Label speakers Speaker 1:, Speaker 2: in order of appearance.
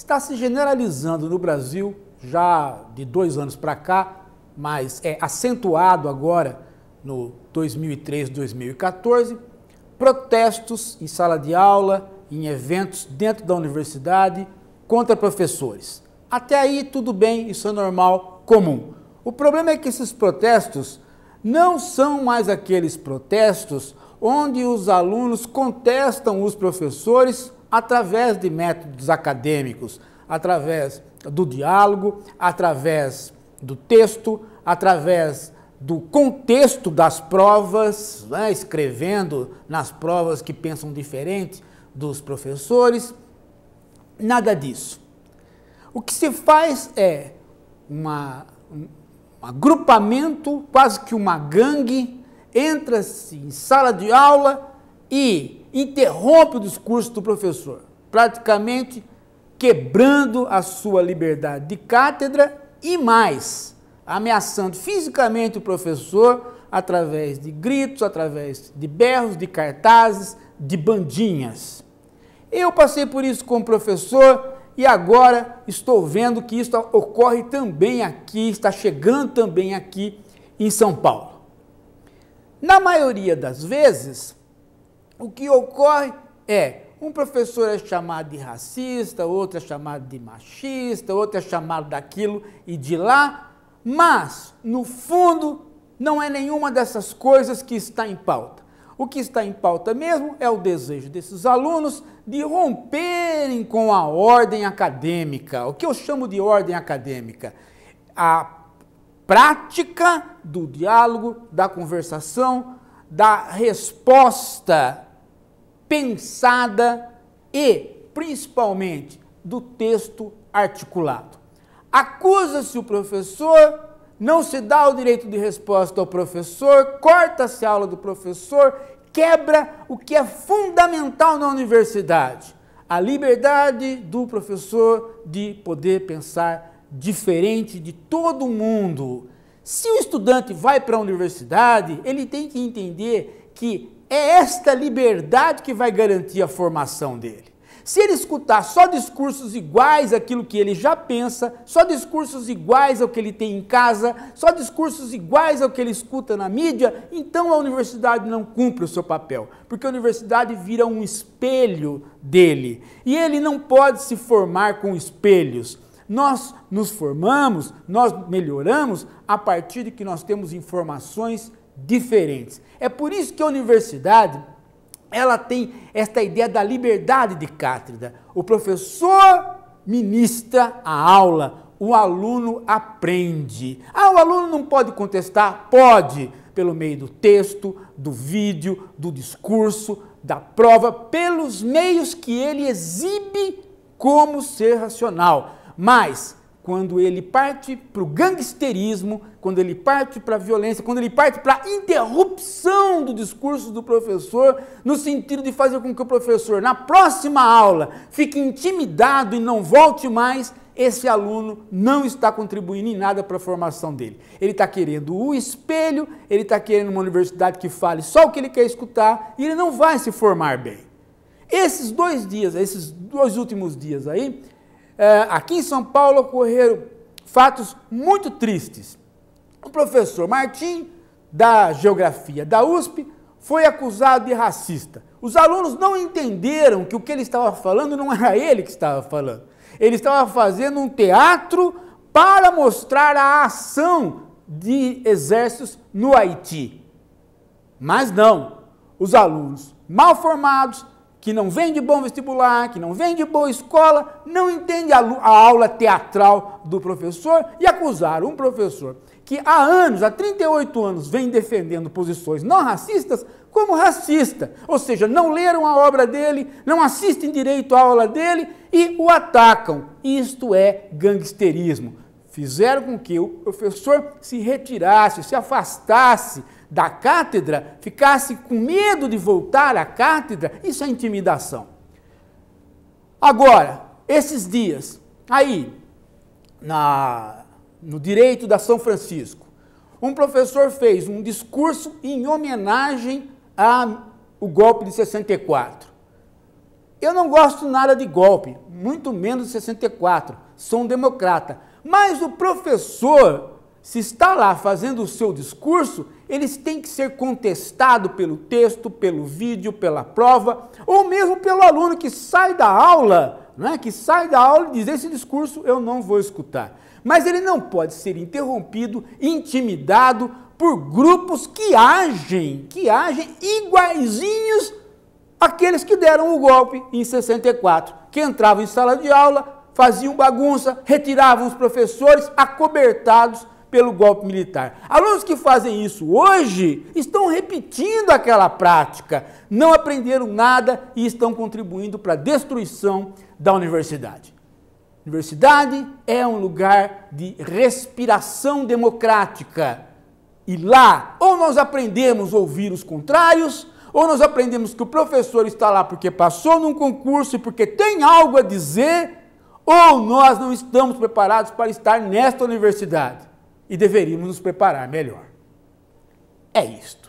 Speaker 1: está se generalizando no Brasil já de 2 anos para cá, mas é acentuado agora no 2013, 2014, protestos em sala de aula, em eventos dentro da universidade contra professores. Até aí tudo bem, isso é normal, comum. O problema é que esses protestos não são mais aqueles protestos onde os alunos contestam os professores através de métodos acadêmicos, através do diálogo, através do texto, através do contexto das provas, né, escrevendo nas provas que pensam diferente dos professores, nada disso. O que se faz é um agrupamento, quase que uma gangue, entra-se em sala de aula e interrompe o discurso do professor, praticamente quebrando a sua liberdade de cátedra e mais, ameaçando fisicamente o professor através de gritos, através de berros, de cartazes, de bandinhas. Eu passei por isso como professor e agora estou vendo que isso ocorre também aqui, está chegando também aqui em São Paulo. Na maioria das vezes, o que ocorre é um professor é chamado de racista, outro é chamado de machista, outro é chamado daquilo e de lá, mas, no fundo, não é nenhuma dessas coisas que está em pauta. O que está em pauta mesmo é o desejo desses alunos de romperem com a ordem acadêmica. O que eu chamo de ordem acadêmica? A prática do diálogo, da conversação, da resposta pensada e, principalmente, do texto articulado. Acusa-se o professor, não se dá o direito de resposta ao professor, corta-se a aula do professor, quebra o que é fundamental na universidade, a liberdade do professor de poder pensar diferente de todo mundo. Se o estudante vai para a universidade, ele tem que entender que é esta liberdade que vai garantir a formação dele. Se ele escutar só discursos iguais àquilo que ele já pensa, só discursos iguais ao que ele tem em casa, só discursos iguais ao que ele escuta na mídia, então a universidade não cumpre o seu papel, porque a universidade vira um espelho dele. E ele não pode se formar com espelhos. Nós nos formamos, nós melhoramos a partir de que nós temos informações diferentes. É por isso que a universidade, ela tem esta ideia da liberdade de cátedra. O professor ministra a aula, o aluno aprende. O aluno não pode contestar? Pode, pelo meio do texto, do vídeo, do discurso, da prova, pelos meios que ele exibe como ser racional. Mas, quando ele parte para o gangsterismo, quando ele parte para a violência, quando ele parte para a interrupção do discurso do professor, no sentido de fazer com que o professor, na próxima aula, fique intimidado e não volte mais, esse aluno não está contribuindo em nada para a formação dele. Ele está querendo o espelho, ele está querendo uma universidade que fale só o que ele quer escutar e ele não vai se formar bem. Esses 2 dias, esses 2 últimos dias aí, aqui em São Paulo ocorreram fatos muito tristes. O professor Martim, da Geografia da USP, foi acusado de racista. Os alunos não entenderam que o que ele estava falando não era ele que estava falando. Ele estava fazendo um teatro para mostrar a ação de exércitos no Haiti. Mas não, os alunos mal formados, que não vem de bom vestibular, que não vem de boa escola, não entende a aula teatral do professor e acusaram um professor que há anos, há 38 anos, vem defendendo posições não racistas como racista. Ou seja, não leram a obra dele, não assistem direito à aula dele e o atacam. Isto é gangsterismo. Fizeram com que o professor se retirasse, se afastasse da cátedra, ficasse com medo de voltar à cátedra. Isso é intimidação. Agora, esses dias, aí, no Direito da São Francisco, um professor fez um discurso em homenagem ao golpe de 64. Eu não gosto nada de golpe, muito menos de 64, sou um democrata. Mas o professor, se está lá fazendo o seu discurso, eles têm que ser contestados pelo texto, pelo vídeo, pela prova, ou mesmo pelo aluno que sai da aula, né, que sai da aula e diz, esse discurso eu não vou escutar. Mas ele não pode ser interrompido, intimidado por grupos que agem iguaizinhos àqueles que deram o golpe em 64, que entravam em sala de aula, faziam bagunça, retiravam os professores acobertados pelo golpe militar. Alunos que fazem isso hoje estão repetindo aquela prática, não aprenderam nada e estão contribuindo para a destruição da universidade. Universidade é um lugar de respiração democrática. E lá, ou nós aprendemos a ouvir os contrários, ou nós aprendemos que o professor está lá porque passou num concurso e porque tem algo a dizer, ou nós não estamos preparados para estar nesta universidade. E deveríamos nos preparar melhor. É isto.